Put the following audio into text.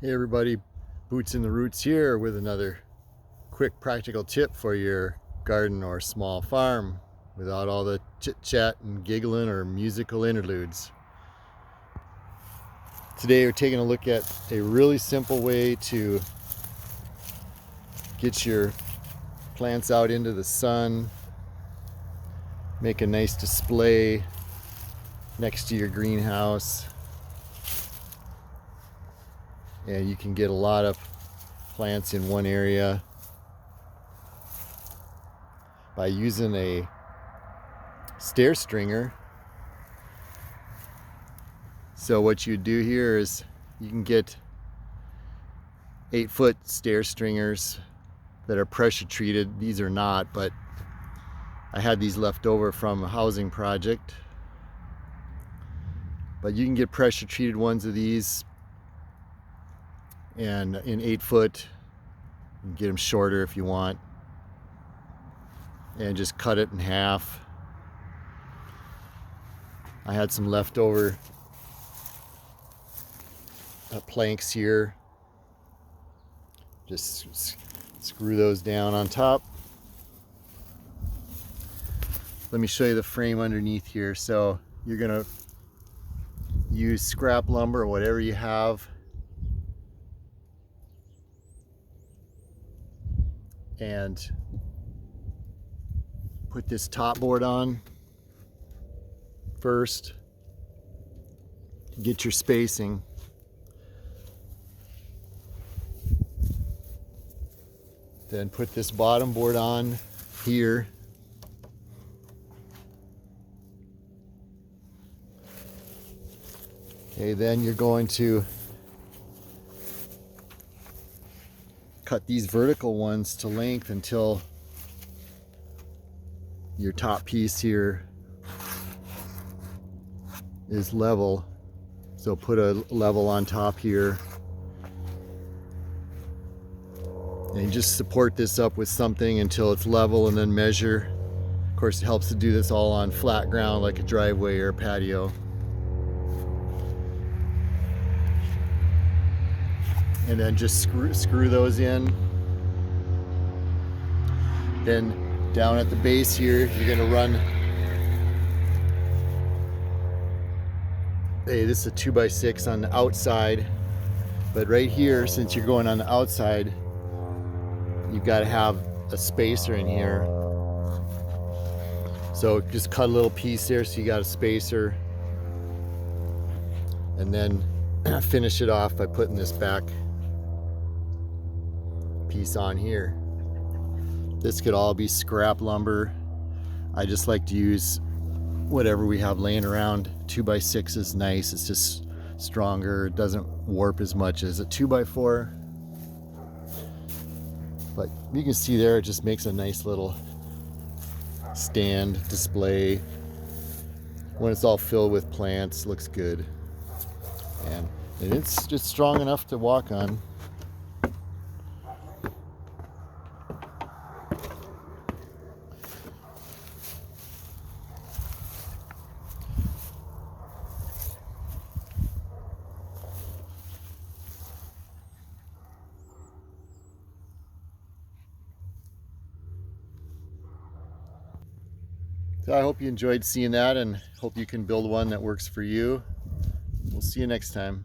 Hey everybody, Boots in the Roots here with another quick practical tip for your garden or small farm without all the chit chat and giggling or musical interludes. Today we're taking a look at a really simple way to get your plants out into the sun, make a nice display next to your greenhouse. And you can get a lot of plants in one area by using a stair stringer. So what you do here is you can get 8-foot stair stringers that are pressure treated. These are not, but I had these left over from a housing project. But you can get pressure treated ones of these, and in 8-foot, you can get them shorter if you want, and just cut it in half. I had some leftover planks here. Just screw those down on top. Let me show you the frame underneath here. So you're gonna use scrap lumber or whatever you have, and put this top board on first to get your spacing. Then put this bottom board on here. Okay, then you're going to cut these vertical ones to length until your top piece here is level. So put a level on top here, and you just support this up with something until it's level, and then measure. Of course, it helps to do this all on flat ground like a driveway or a patio. And then just screw those in. Then down at the base here, you're gonna run, hey, this is a 2x6 on the outside, but right here, since you're going on the outside, you've got to have a spacer in here. So just cut a little piece there so you got a spacer, and then finish it off by putting this back piece on here. This could all be scrap lumber. I just like to use whatever we have laying around. 2x6 is nice, it's just stronger, it doesn't warp as much as a 2x4. But you can see there, it just makes a nice little stand display. When it's all filled with plants, looks good. And it's just strong enough to walk on. So I hope you enjoyed seeing that, and hope you can build one that works for you. We'll see you next time.